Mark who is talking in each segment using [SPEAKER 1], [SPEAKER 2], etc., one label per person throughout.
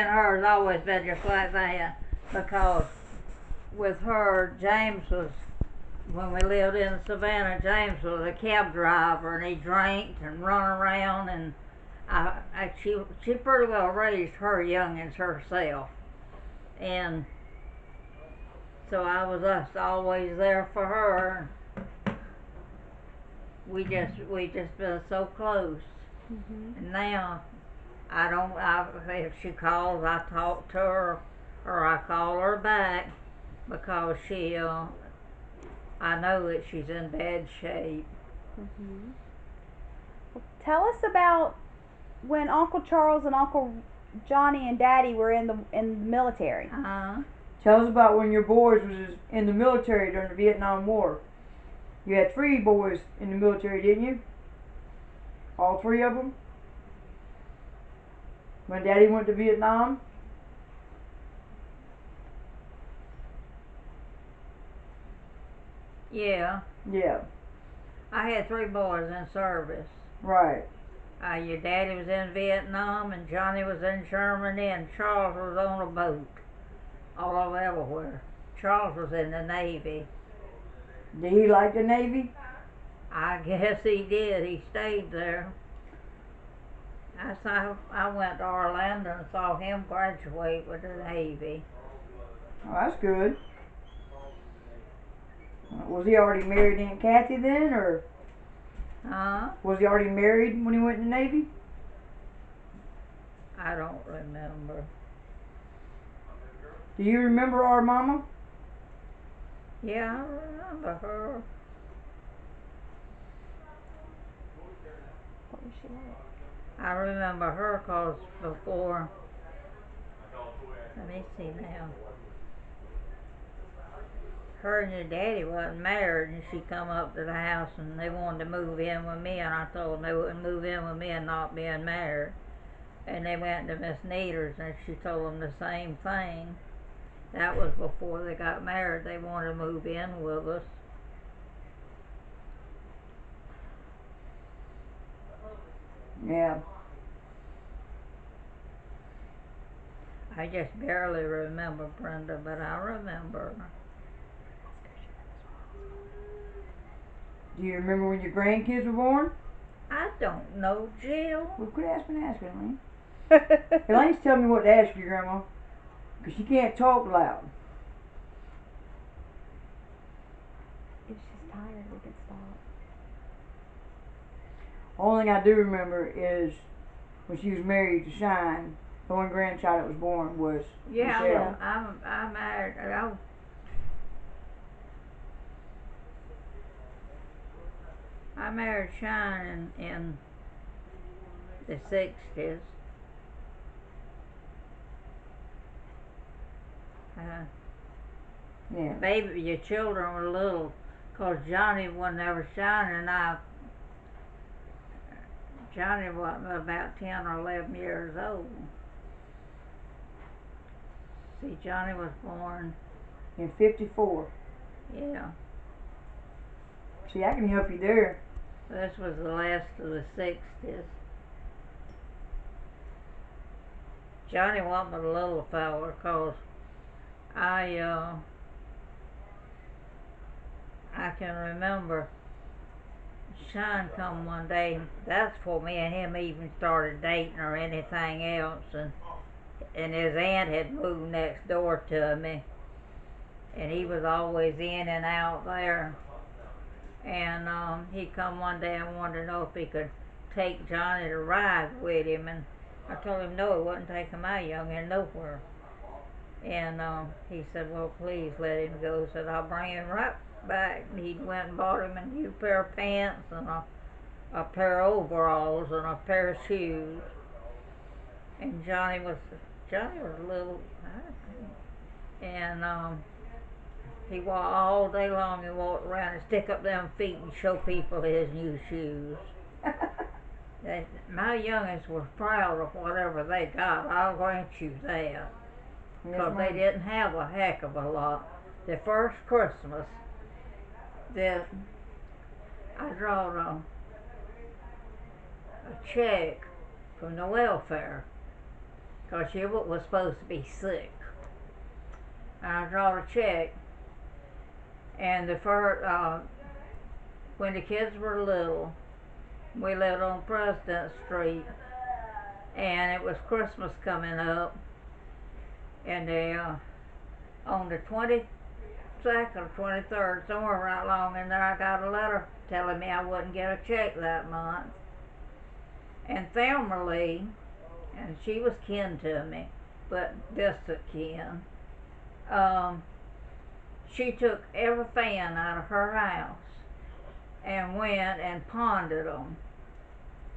[SPEAKER 1] And her's always been just like that, because with her, James was, when we lived in Savannah, James was a cab driver, and he drank and run around, and she pretty well raised her youngins herself, and so I was just always there for her. We just been so close, and now if she calls, I talk to her, or I call her back, because I know that she's in bad shape.
[SPEAKER 2] Well, tell us about when Uncle Charles and Uncle Johnny and Daddy were in the military.
[SPEAKER 3] Tell us about when your boys was in the military during the Vietnam War. You had 3 boys in the military, didn't you? All 3 of them? When Daddy went to Vietnam?
[SPEAKER 1] Yeah.
[SPEAKER 3] Yeah.
[SPEAKER 1] I had 3 boys in service.
[SPEAKER 3] Right.
[SPEAKER 1] Your daddy was in Vietnam, and Johnny was in Germany, and Charles was on a boat all over everywhere. Charles was in the Navy.
[SPEAKER 3] Did he like the Navy?
[SPEAKER 1] I guess he did. He stayed there. I went to Orlando and saw him graduate with the Navy.
[SPEAKER 3] Oh, that's good. Was he already married to Aunt Kathy then, or? Was he already married when he went in the Navy?
[SPEAKER 1] I don't remember.
[SPEAKER 3] Do you remember our mama?
[SPEAKER 1] Yeah, I remember her.
[SPEAKER 2] What was she like?
[SPEAKER 1] I remember her because before, let me see now. Her and your daddy wasn't married, and she come up to the house, and they wanted to move in with me, and I told them they wouldn't move in with me and not being married. And they went to Miss Neater's, and she told them the same thing. That was before they got married. They wanted to move in with us.
[SPEAKER 3] Yeah.
[SPEAKER 1] I just barely remember Brenda, but I remember.
[SPEAKER 3] Do you remember when your grandkids were born?
[SPEAKER 1] I don't know, Jill.
[SPEAKER 3] Well, quit asking, Elaine. Elaine's telling me what to ask you, Grandma, because she can't talk loud.
[SPEAKER 2] If she's tired, we can stop.
[SPEAKER 3] Only thing I do remember is when she was married to Shine, the one grandchild that was born was Michelle.
[SPEAKER 1] Yeah, I'm married. I married Shine in the 60s.
[SPEAKER 3] Yeah.
[SPEAKER 1] Baby, your children were little, 'cause Johnny wasn't ever shining. Johnny was about 10 or 11 years old. See, Johnny was born
[SPEAKER 3] in 54.
[SPEAKER 1] Yeah.
[SPEAKER 3] See, I can help you there.
[SPEAKER 1] This was the last of the 60s. Johnny wasn't a little fella, 'cause I can remember Sean come one day. That's before me and him even started dating or anything else, and his aunt had moved next door to me, and he was always in and out there. And he come one day and wanted to know if he could take Johnny to ride with him, and I told him no, he wasn't taking my youngin' nowhere. And he said, well, please let him go. He said, I'll bring him right back. And he went and bought him a new pair of pants and a pair of overalls and a pair of shoes. And Johnny was a little, and he walked all day long. He walked around and stick up them feet and show people his new shoes. My youngest was proud of whatever they got. I'll grant you that. Because they didn't have a heck of a lot. The first Christmas, I drawed a check from the welfare, 'cause she was supposed to be sick. And I drawed a check, and when the kids were little, we lived on President Street, and it was Christmas coming up, and on the 22nd or 23rd, somewhere right along in there, I got a letter telling me I wouldn't get a check that month. And Thelma Lee, and she was kin to me, but distant kin, she took every fan out of her house and went and pawned them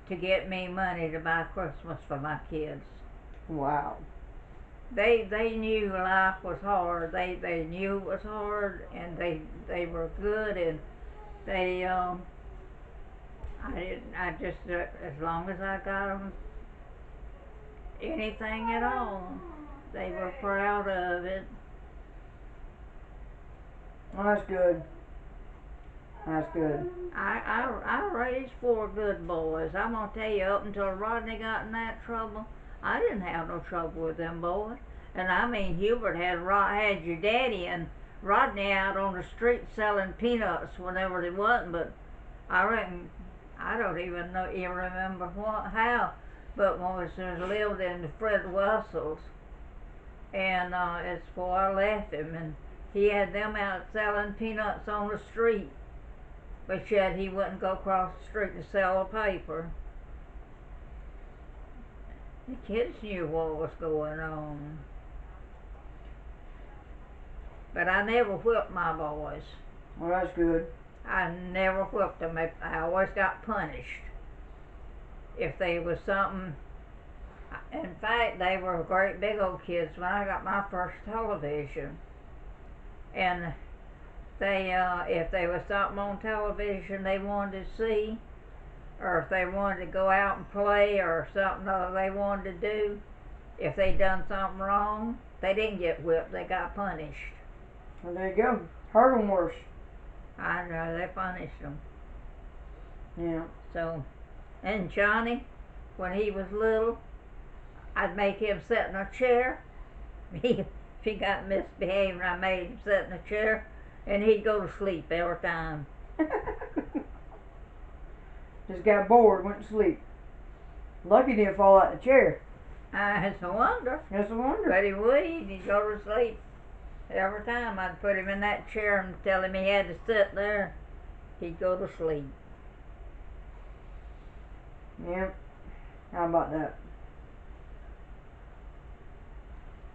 [SPEAKER 1] to get me money to buy Christmas for my kids.
[SPEAKER 3] Wow.
[SPEAKER 1] They knew life was hard. They knew it was hard, and they were good, and they I just as long as I got them anything at all, they were proud of it.
[SPEAKER 3] Well, that's good. That's good.
[SPEAKER 1] I raised 4 good boys. I'm gonna tell you, up until Rodney got in that trouble, I didn't have no trouble with them boys. And I mean, Hubert had your daddy and Rodney out on the street selling peanuts whenever they wasn't. But I reckon I don't even remember how. But when we lived in the Fred Wessels, and it's before I left him, and he had them out selling peanuts on the street. But yet he wouldn't go across the street to sell a paper. The kids knew what was going on. But I never whipped my boys.
[SPEAKER 3] Well, that's good.
[SPEAKER 1] I never whipped them. I always got punished. If there was something... In fact, they were great big old kids when I got my first television. And if there was something on television they wanted to see, or if they wanted to go out and play, or something they wanted to do, if they done something wrong, they didn't get whipped, they got punished.
[SPEAKER 3] Well, there you go. Hurt them worse.
[SPEAKER 1] I know, they punished them.
[SPEAKER 3] Yeah.
[SPEAKER 1] So, and Johnny, when he was little, I'd make him sit in a chair. If he got misbehaving, I made him sit in a chair, and he'd go to sleep every time.
[SPEAKER 3] Just got bored, went to sleep. Lucky he didn't fall out of the chair.
[SPEAKER 1] It's a wonder.
[SPEAKER 3] That's a wonder.
[SPEAKER 1] But he would, he'd go to sleep. Every time I'd put him in that chair and tell him he had to sit there, he'd go to sleep.
[SPEAKER 3] Yeah. How about that?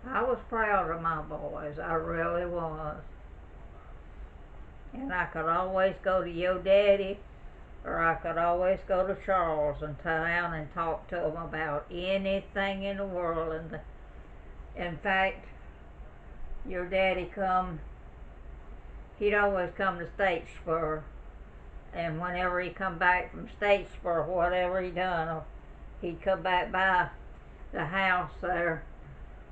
[SPEAKER 1] I was proud of my boys, I really was. And I could always go to your daddy, or I could always go to Charles and sit down and talk to him about anything in the world. And in fact, your daddy he'd always come to Statesboro, and whenever he come back from Statesboro, whatever he done, he'd come back by the house there,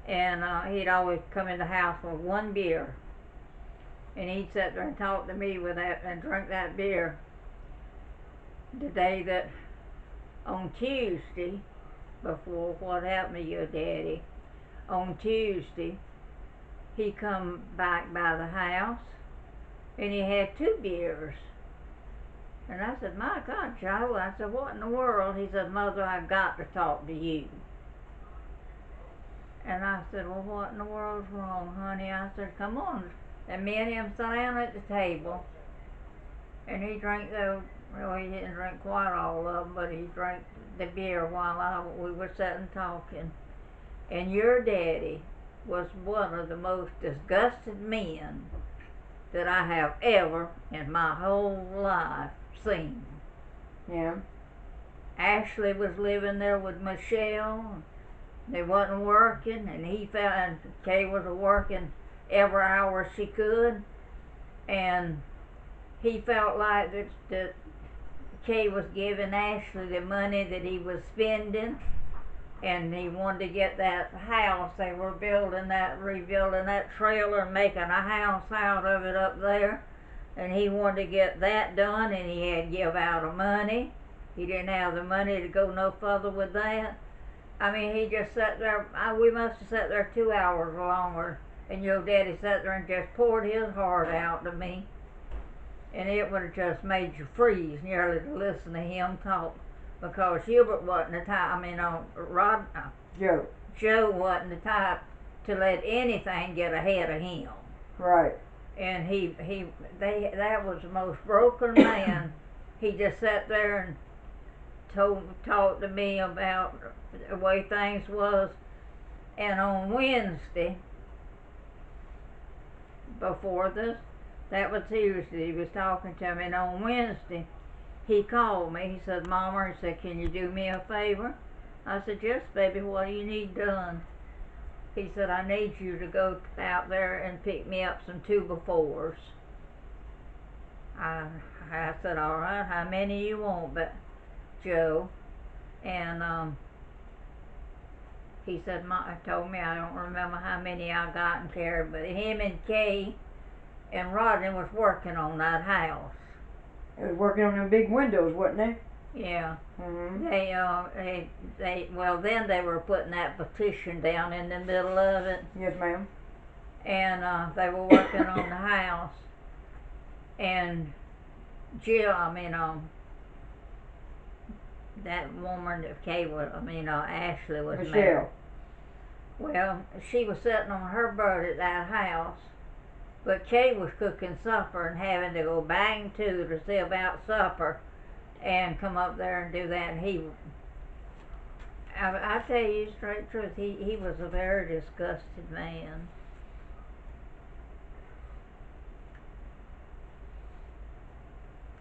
[SPEAKER 1] and he'd always come in the house with 1 beer, and he'd sit there and talk to me with that and drink that beer. The day that, on Tuesday, before what happened to your daddy, on Tuesday, he come back by the house, and he had 2 beers. And I said, my God, Joe, I said, what in the world? He said, Mother, I've got to talk to you. And I said, well, what in the world's wrong, honey? I said, come on. And me and him sat down at the table, and he drank well, he didn't drink quite all of them, but he drank the beer while we were sitting talking. And your daddy was one of the most disgusted men that I have ever in my whole life seen.
[SPEAKER 3] Yeah.
[SPEAKER 1] Ashley was living there with Michelle. They wasn't working, and Kay was working every hour she could, and he felt like that Kay was giving Ashley the money that he was spending, and he wanted to get that house. They were rebuilding that trailer and making a house out of it up there, and he wanted to get that done, and he had to give out the money. He didn't have the money to go no further with that, I mean, he just sat there. We must have sat there 2 hours longer. And your daddy sat there and just poured his heart out to me. And it would have just made you freeze nearly to listen to him talk. Because Hubert wasn't the type, Joe wasn't the type to let anything get ahead of him.
[SPEAKER 3] Right.
[SPEAKER 1] And that was the most broken man. He just sat there and talked to me about the way things was. And on Wednesday, before this, that was Tuesday, he was talking to me, and on Wednesday, he called me. He said, Mama, he said, can you do me a favor? I said, yes, baby, what do you need done? He said, I need you to go out there and pick me up some 2x4s. I said, all right, how many you want, but Joe? And he said, told me, I don't remember how many I got and carried, but him and Kay and Rodney was working on that house.
[SPEAKER 3] It was working on them big windows, wasn't it?
[SPEAKER 1] Yeah.
[SPEAKER 3] Mm-hmm.
[SPEAKER 1] Then they were putting that partition down in the middle of it.
[SPEAKER 3] Yes, ma'am.
[SPEAKER 1] And they were working on the house. And that woman that Ashley was
[SPEAKER 3] Michelle.
[SPEAKER 1] married. Well, she was sitting on her butt at that house. But Kay was cooking supper and having to go bang to see about supper and come up there and do that. And I tell you the straight truth, he was a very disgusted man.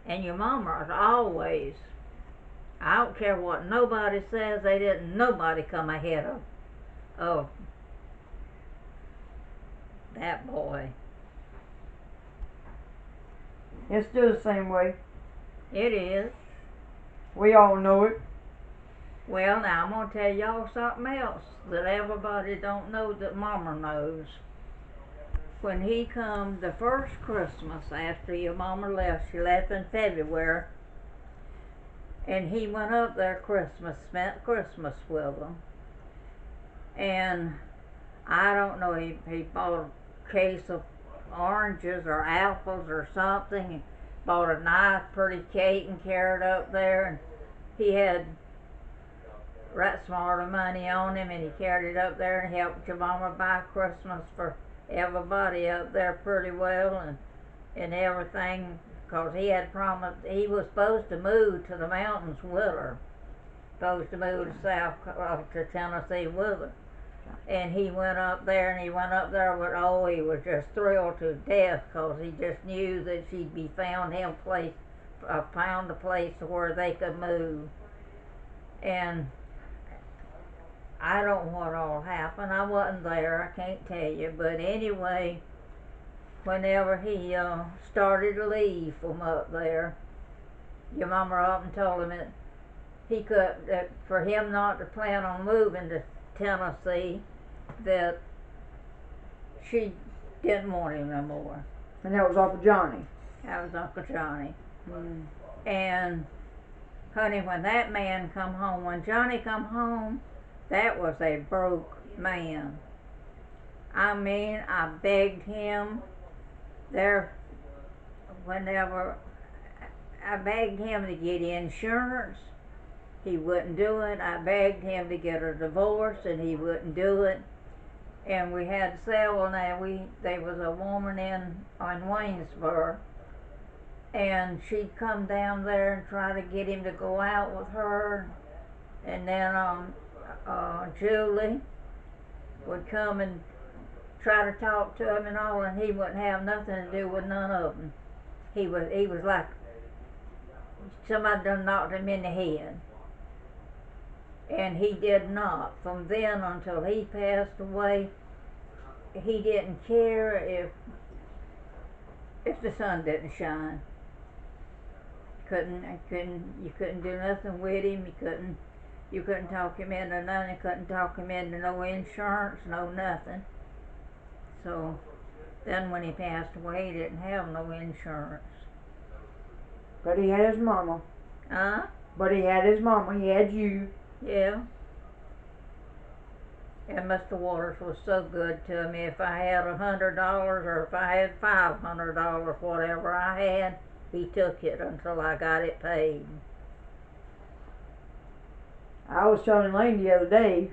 [SPEAKER 1] And your mama was always, I don't care what nobody says, nobody come ahead of that boy.
[SPEAKER 3] It's still the same way.
[SPEAKER 1] It is.
[SPEAKER 3] We all know it.
[SPEAKER 1] Well, now I'm going to tell y'all something else that everybody don't know that Mama knows. When he come the first Christmas after your mama left, she left in February, and he went up there spent Christmas with them. And I don't know, he bought a case of oranges or apples or something. He bought a nice pretty cake and carried up there, and he had right smart of money on him, and he carried it up there and helped your mama buy Christmas for everybody up there pretty well and everything, because he had promised he was supposed to move to the mountains with her, supposed to move to Tennessee with her. And he went up there, he was just thrilled to death, because he just knew that she'd be found a place where they could move. And I don't know what all happened. I wasn't there, I can't tell you. But anyway, whenever he started to leave from up there, your mama up and told him that for him not to plan on moving to Tennessee, that she didn't want him no more.
[SPEAKER 3] And that was Uncle Johnny.
[SPEAKER 1] That was Uncle Johnny. And honey, when that man come home, when Johnny come home, that was a broke man. I begged him whenever I begged him to get insurance. He wouldn't do it. I begged him to get a divorce, and he wouldn't do it. And we had several. There was a woman in Waynesboro, and she'd come down there and try to get him to go out with her. And then Julie would come and try to talk to him and all, and he wouldn't have nothing to do with none of them. He was like somebody done knocked him in the head. And he did not. From then until he passed away, he didn't care if the sun didn't shine. You couldn't do nothing with him. You couldn't talk him into nothing. You couldn't talk him into no insurance, no nothing. So then when he passed away, he didn't have no insurance.
[SPEAKER 3] But he had his mama.
[SPEAKER 1] Huh?
[SPEAKER 3] But he had his mama. He had you.
[SPEAKER 1] Yeah. And Mr. Waters was so good to me. If I had $100 or if I had $500, whatever I had, he took it until I got it paid.
[SPEAKER 3] I was telling Lane the other day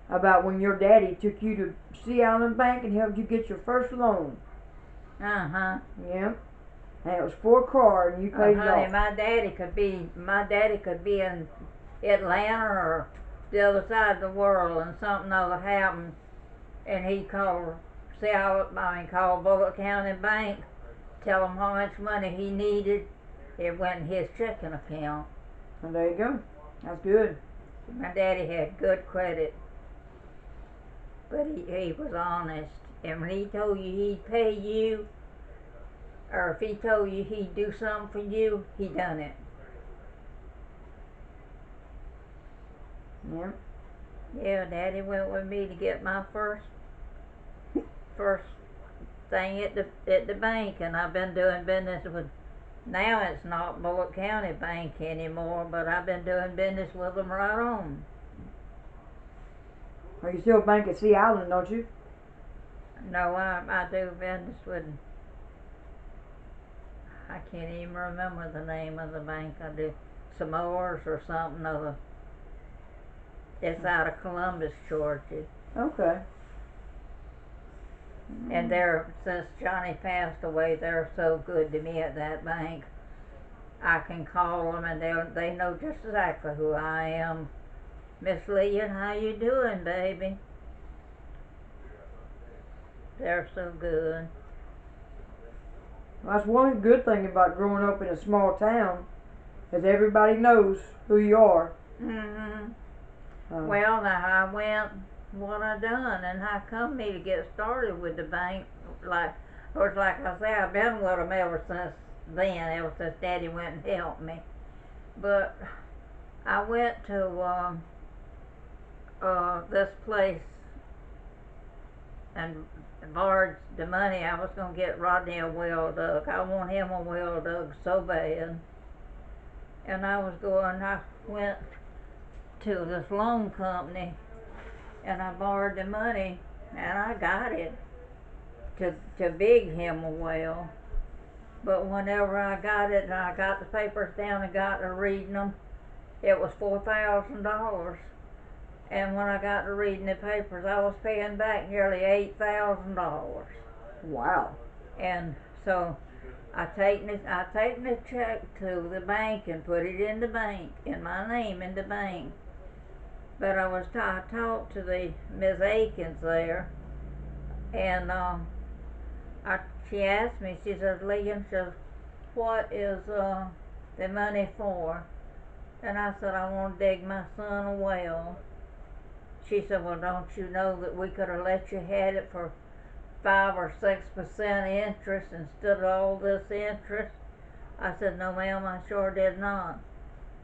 [SPEAKER 3] about when your daddy took you to Sea Island Bank and helped you get your first loan.
[SPEAKER 1] Uh-huh.
[SPEAKER 3] Yep. And it was for a car and you paid it
[SPEAKER 1] Honey,
[SPEAKER 3] off.
[SPEAKER 1] my daddy could be in Atlanta or the other side of the world, and something other happened, and he called called Bullock County Bank, tell him how much money he needed. It went in his checking account.
[SPEAKER 3] And there you go. That's good.
[SPEAKER 1] My daddy had good credit, but he was honest. And when he told you he'd pay you, or if he told you he'd do something for you, he done it.
[SPEAKER 3] Yep.
[SPEAKER 1] Yeah, Daddy went with me to get my first thing at the bank, and I've been doing business with. Now it's not Bullock County Bank anymore, but I've been doing business with them right on.
[SPEAKER 3] Well, you still bank at Sea Island, don't you?
[SPEAKER 1] No, I do business with. I can't even remember the name of the bank. I do Samoa's or something other. It's out of Columbus, Georgia.
[SPEAKER 3] Okay.
[SPEAKER 1] And since Johnny passed away, they're so good to me at that bank. I can call them and they know just exactly who I am. Miss Lillian, how you doing, baby? They're so good.
[SPEAKER 3] Well, that's one good thing about growing up in a small town, is everybody knows who you are.
[SPEAKER 1] Mhm. Well, now I went what I done, and how come me to get started with the bank? Like, of course, like I say, I've been with them ever since then, ever since Daddy went and helped me. But I went to this place and borrowed the money I was gonna get Rodney a well dug. I want him a well dug so bad. And I went to this loan company and I borrowed the money and I got it to dig him a well. But whenever I got it and I got the papers down and got to reading them, it was $4,000. And when I got to reading the papers, I was paying back nearly $8,000.
[SPEAKER 3] Wow.
[SPEAKER 1] And so I taken the check to the bank and put it in the bank, in my name in the bank. But I talked to the Miss Akins there, and she asked me. She says, "Lillian, says, what is the money for?" And I said, "I want to dig my son a well." She said, "Well, don't you know that we could have let you had it for 5 or 6% interest instead of all this interest?" I said, "No, ma'am, I sure did not."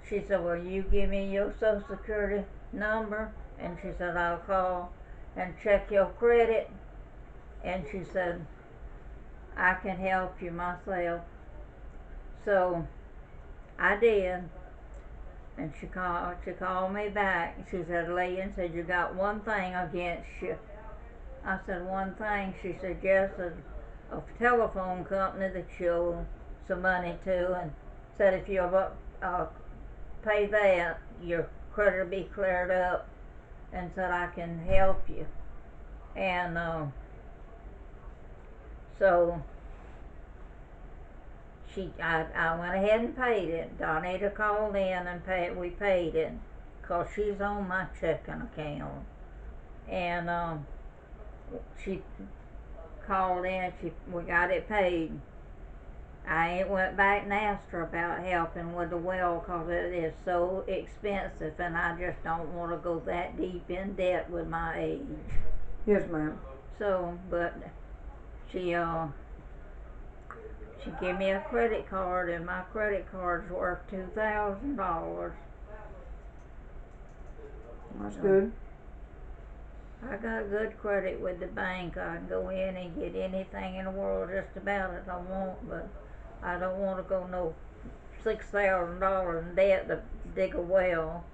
[SPEAKER 1] She said, "Well, you give me your Social Security number," and she said, "I'll call and check your credit," and she said, "I can help you myself." So I did, and she called me back. She said, "Lillian," said, "you got one thing against you." I said, "One thing?" She said, "Yes, a telephone company that you owe some money to," and said if you pay that, your credit will be cleared up, and said I can help you. And so I went ahead and paid it. Donita called in and we paid it, 'cause she's on my checking account. And she called in, we got it paid. I ain't went back and asked her about helping with the well, 'cause it is so expensive, and I just don't want to go that deep in debt with my age.
[SPEAKER 3] Yes, ma'am.
[SPEAKER 1] So, but she gave me a credit card, and my credit card's worth $2,000.
[SPEAKER 3] That's good.
[SPEAKER 1] I got good credit with the bank. I can go in and get anything in the world just about it I want, but I don't want to go no $6,000 in debt to dig a well.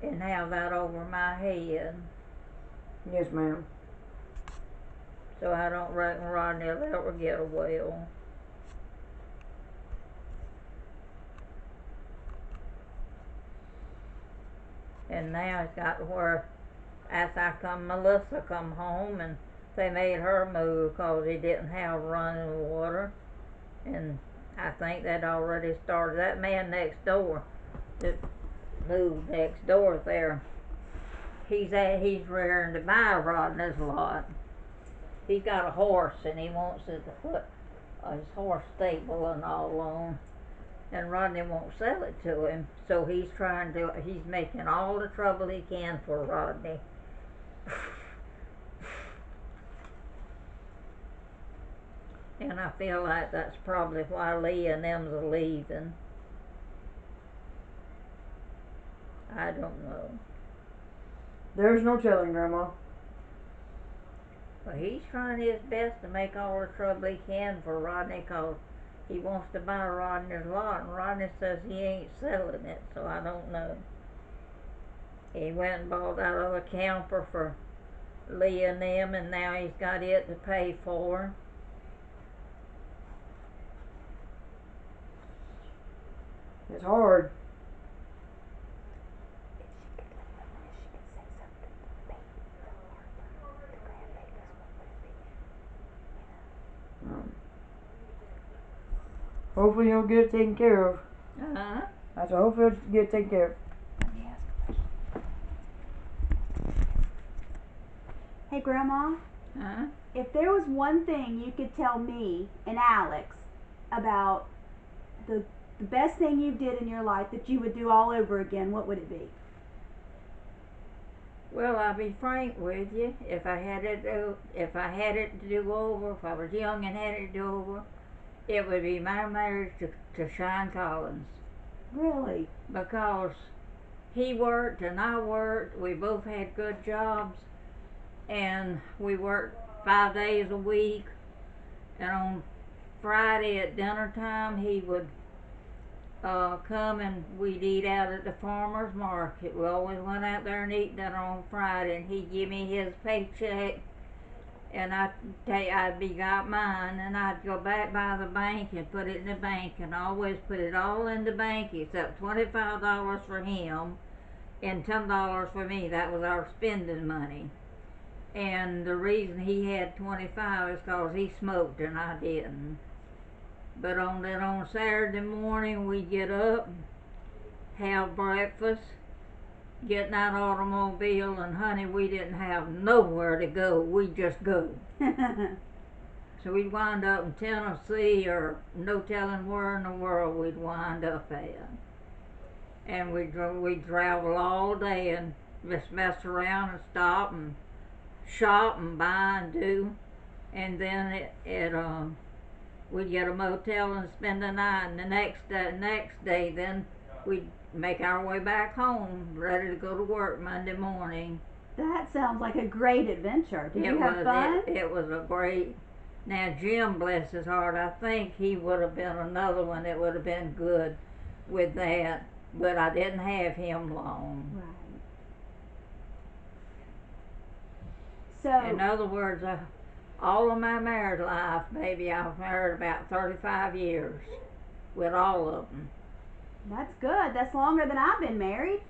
[SPEAKER 1] and have that over my head.
[SPEAKER 3] Yes, ma'am.
[SPEAKER 1] So I don't reckon Rodney will ever get a well. And now it's got to where Melissa come home and they made her move 'cause he didn't have running water. And I think they'd already started. That man next door that moved next door there, he's rearing to buy Rodney's lot. He's got a horse and he wants it to put his horse stable and all on. And Rodney won't sell it to him, so he's making all the trouble he can for Rodney. And I feel like that's probably why Lee and them's are leaving. I don't know.
[SPEAKER 3] There's no telling, Grandma.
[SPEAKER 1] But he's trying his best to make all the trouble he can for Rodney 'cause he wants to buy Rodney's lot, and Rodney says he ain't selling it, so I don't know. He went and bought that other camper for Lee and them, and now he's got it to pay for.
[SPEAKER 3] It's hard. Hopefully you'll get it taken care of.
[SPEAKER 1] Uh-huh.
[SPEAKER 3] I said hopefully you'll get it taken care of.
[SPEAKER 2] Hey, Grandma,
[SPEAKER 1] Huh?
[SPEAKER 2] if there was one thing you could tell me and Alex about the best thing you did in your life that you would do all over again, what would it be?
[SPEAKER 1] Well, I'll be frank with you. If I had it to do over, if I was young and had it to do over, it would be my marriage to Sean Collins.
[SPEAKER 2] Really?
[SPEAKER 1] Because he worked and I worked. We both had good jobs, and we worked 5 days a week. And on Friday at dinner time, he would come and we'd eat out at the farmer's market. We always went out there and eat dinner on Friday, and he'd give me his paycheck, and I'd got mine, and I'd go back by the bank and put it in the bank, and I always put it all in the bank except $25 for him and $10 for me. That was our spending money. And the reason he had 25 is because he smoked and I didn't. But on Saturday morning, we'd get up, have breakfast, get in that automobile, and honey, we didn't have nowhere to go. We'd just go. So we'd wind up in Tennessee, or no telling where in the world we'd wind up at. And we'd travel all day and just mess around and stop and shop and buy and do. And then we'd get a motel and spend the night, and the next day then we'd make our way back home, ready to go to work Monday morning.
[SPEAKER 2] That sounds like a great adventure. Did you have fun?
[SPEAKER 1] It was a great. Now Jim, bless his heart, I think he would have been another one that would have been good with that, but I didn't have him long.
[SPEAKER 2] Right. So,
[SPEAKER 1] in other words, all of my married life, maybe I've married about 35 years with all of them.
[SPEAKER 2] that's good. That's longer than I've been married.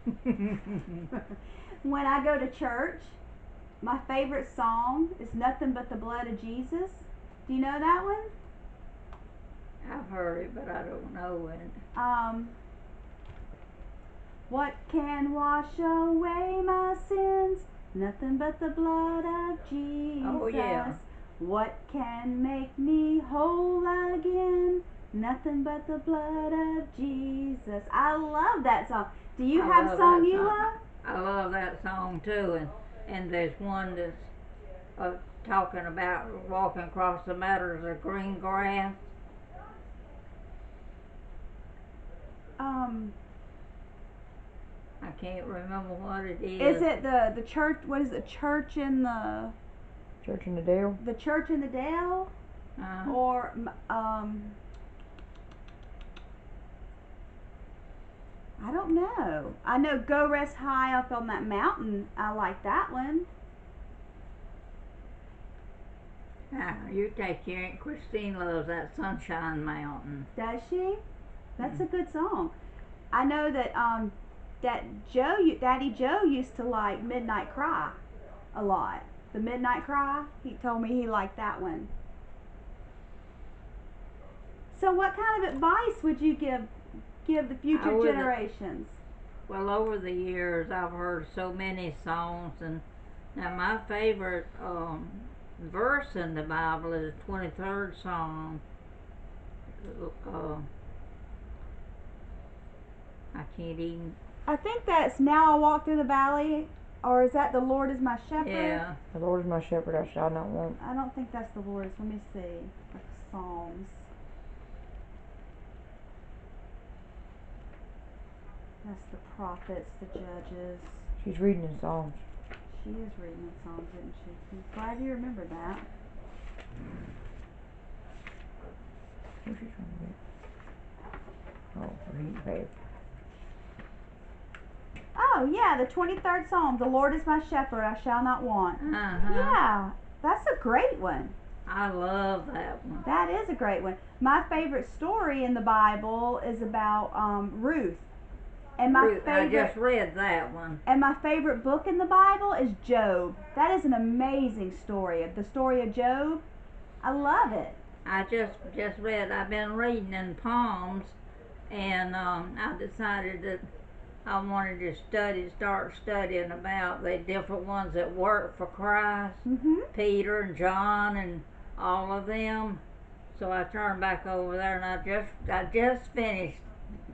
[SPEAKER 2] When I go to church, my favorite song is Nothing But the Blood of Jesus. Do you know that one?
[SPEAKER 1] I've heard it, but I don't know it.
[SPEAKER 2] What can wash away my sins? Nothing but the blood of Jesus.
[SPEAKER 1] Oh, yeah.
[SPEAKER 2] What can make me whole again? Nothing but the blood of Jesus. I love that song. Do you have a song you love?
[SPEAKER 1] I love that song too, and there's one that's talking about walking across the meadows of green grass. I can't remember what it is.
[SPEAKER 2] Is it the church? What is it? Church in the
[SPEAKER 3] Dale?
[SPEAKER 2] The Church in the Dale? Or I don't know. I know Go Rest High Up on That Mountain. I like that one.
[SPEAKER 1] You take your Aunt Christine loves that Sunshine Mountain.
[SPEAKER 2] Does she? That's a good song. I know that Daddy Joe used to like Midnight Cry a lot. The Midnight Cry. He told me he liked that one. So what kind of advice would you give the future generations?
[SPEAKER 1] Well, over the years, I've heard so many songs, and now my favorite verse in the Bible is the 23rd Psalm. I can't even.
[SPEAKER 2] I think that's Now I Walk Through the Valley, or is that The Lord is My Shepherd?
[SPEAKER 1] Yeah.
[SPEAKER 3] The Lord is my shepherd, I shall not want.
[SPEAKER 2] I don't think that's the Lord's. Let me see. The Psalms. That's the prophets, the judges.
[SPEAKER 3] She's reading the Psalms.
[SPEAKER 2] She is reading the Psalms, isn't she? I'm glad you remembered that.
[SPEAKER 3] What's she trying to get? Oh, read babe.
[SPEAKER 2] Oh, yeah, the 23rd Psalm. The Lord is my shepherd, I shall not want. Yeah, that's a great one.
[SPEAKER 1] I love that one.
[SPEAKER 2] That is a great one. My favorite story in the Bible is about Ruth. And
[SPEAKER 1] Ruth, I just read that one.
[SPEAKER 2] And my favorite book in the Bible is Job. That is an amazing story. The story of Job. I love it.
[SPEAKER 1] I just read. I've been reading in Palms, and I decided that I wanted to start studying about the different ones that worked for Christ. Peter and John and all of them. So I turned back over there, and I just finished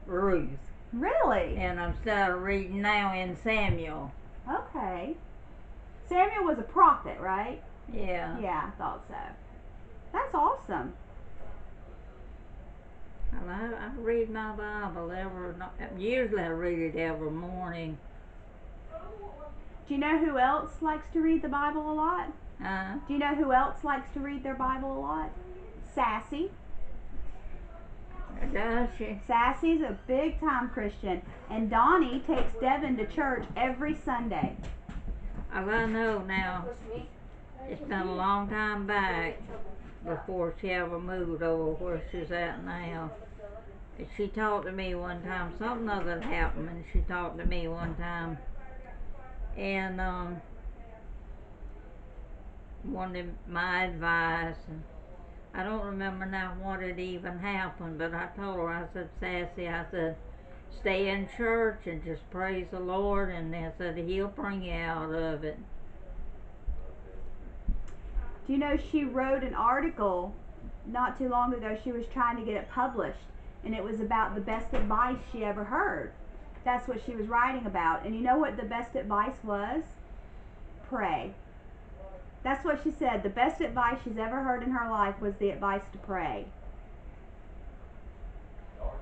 [SPEAKER 1] Ruth.
[SPEAKER 2] Really?
[SPEAKER 1] And I'm started reading now in Samuel.
[SPEAKER 2] Okay. Samuel was a prophet, right?
[SPEAKER 1] Yeah.
[SPEAKER 2] Yeah, I thought so. That's awesome.
[SPEAKER 1] I read my Bible usually I read it every morning.
[SPEAKER 2] Do you know who else likes to read the Bible a lot?
[SPEAKER 1] Do
[SPEAKER 2] you know who else likes to read their Bible a lot? Sassy.
[SPEAKER 1] Does she?
[SPEAKER 2] Sassy's a big time Christian, and Donnie takes Devin to church every Sunday.
[SPEAKER 1] I know now. It's been a long time back before she ever moved over where she's at now. She talked to me one time. Something other happened, and she talked to me one time, and wanted my advice. And I don't remember now what had even happened, but I told her, I said, Sassy, I said, stay in church and just praise the Lord, and I said, He'll bring you out of it.
[SPEAKER 2] Do you know she wrote an article not too long ago? She was trying to get it published, and it was about the best advice she ever heard. That's what she was writing about. And you know what the best advice was? Pray. That's what she said. The best advice she's ever heard in her life was the advice to pray.
[SPEAKER 1] Well,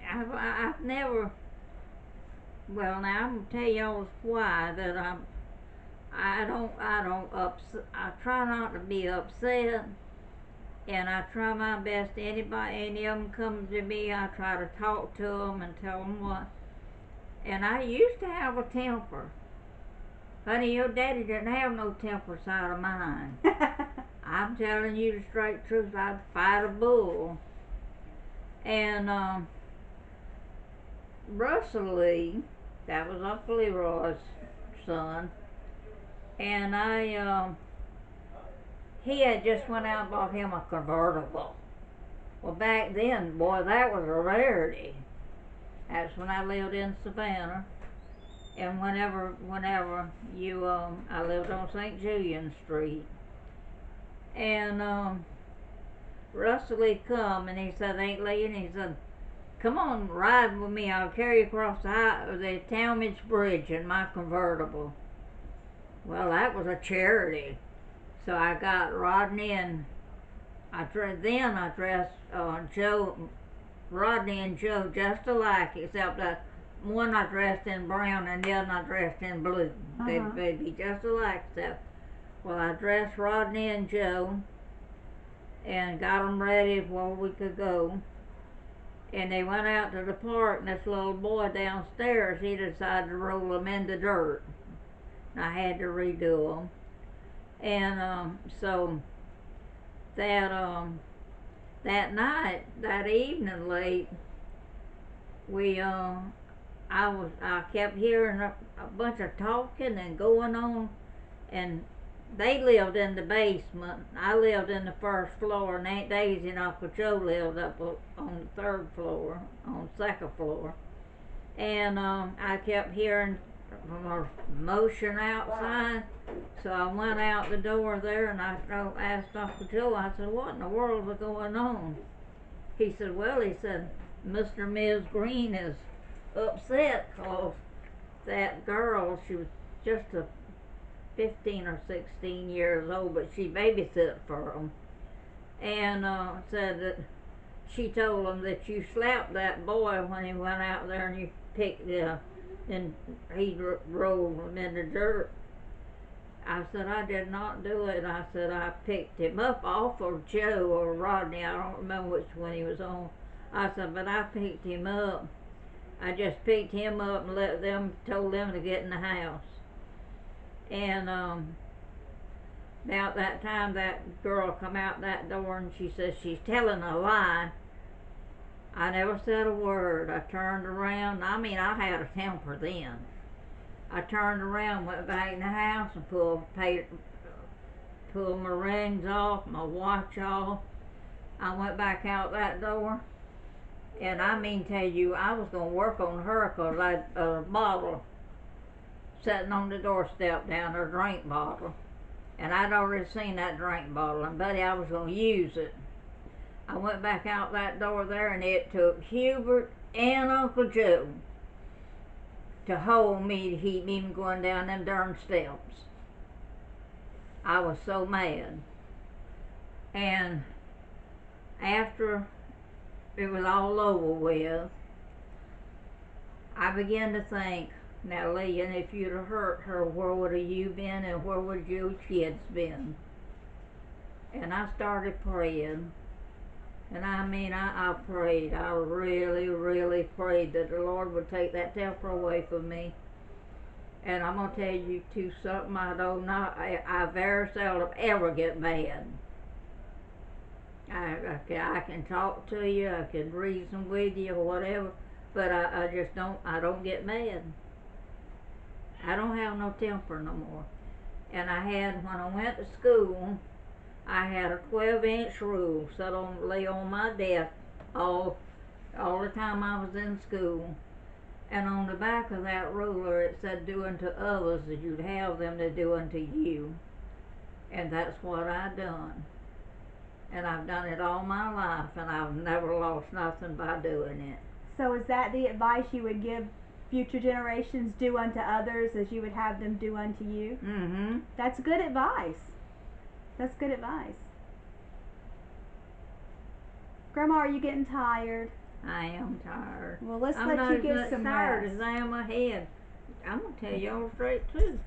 [SPEAKER 1] I've never. Well, now I'm gonna tell y'all why that I try not to be upset, and I try my best. Any of them come to me, I try to talk to them and tell them what. And I used to have a temper. Honey, your daddy didn't have no temper side of mine. I'm telling you the straight truth. I'd fight a bull. And Russell Lee, that was Uncle Leroy's son, and he had just went out and bought him a convertible. Well, back then, boy, that was a rarity. That's when I lived in Savannah. And whenever I lived on St. Julian Street. And Russell Lee come and he said, Aunt Lillian, he said, come on, ride with me. I'll carry you across the Talmadge Bridge in my convertible. Well, that was a charity. So I got Rodney and I dressed Rodney and Joe just alike, except that one I dressed in brown and the other I dressed in blue. They'd be just alike. Well, I dressed Rodney and Joe and got them ready before we could go. And they went out to the park, and this little boy downstairs, he decided to roll them in the dirt. And I had to redo them. And so that night, that evening late, I kept hearing a bunch of talking and going on, and they lived in the basement. I lived in the first floor, and Aunt Daisy and Uncle Joe lived up on the third floor, on the second floor. And I kept hearing from a motion outside, so I went out the door there, and I asked Uncle Joe, I said, what in the world was going on? He said, well, he said, Mr. and Ms. Green is upset because that girl, she was just 15 or 16 years old, but she babysit for them, and said that she told him that you slapped that boy when he went out there and you picked and he rolled him in the dirt. I said, I did not do it. I said, I picked him up off of Joe or Rodney, I don't remember which one he was on. I said, but I picked him up. I just picked him up and told them to get in the house. And about that time, that girl come out that door, and she says she's telling a lie. I never said a word. I turned around. I mean, I had a temper then. I turned around, went back in the house, and pulled my rings off, my watch off. I went back out that door, and I mean tell you, I was going to work on her because I had a bottle sitting on the doorstep down there, a drink bottle. And I'd already seen that drink bottle, and buddy, I was going to use it. I went back out that door there, and it took Hubert and Uncle Joe to hold me to keep me from going down them darn steps. I was so mad. And after it was all over with, I began to think, now Lillian, if you'd have hurt her, where would have you been and where would your kids been? And I started praying. And I mean, I prayed. I really, really prayed that the Lord would take that temper away from me. And I'm going to tell you too something I very seldom ever get mad. I can talk to you, I can reason with you or whatever, but I just don't get mad. I don't have no temper no more. And when I went to school, I had a 12-inch rule lay on my desk all the time I was in school. And on the back of that ruler it said, do unto others as you'd have them to do unto you. And that's what I done. And I've done it all my life, and I've never lost nothing by doing it.
[SPEAKER 2] So is that the advice you would give future generations? Do unto others as you would have them do unto you?
[SPEAKER 1] Mm-hmm.
[SPEAKER 2] That's good advice. That's good advice. Grandma, are you getting tired?
[SPEAKER 1] I am tired.
[SPEAKER 2] Well, let's
[SPEAKER 1] I'm
[SPEAKER 2] let
[SPEAKER 1] not
[SPEAKER 2] you get
[SPEAKER 1] as
[SPEAKER 2] some
[SPEAKER 1] tired
[SPEAKER 2] rest.
[SPEAKER 1] as I am my head. I'm going to tell you all straight too.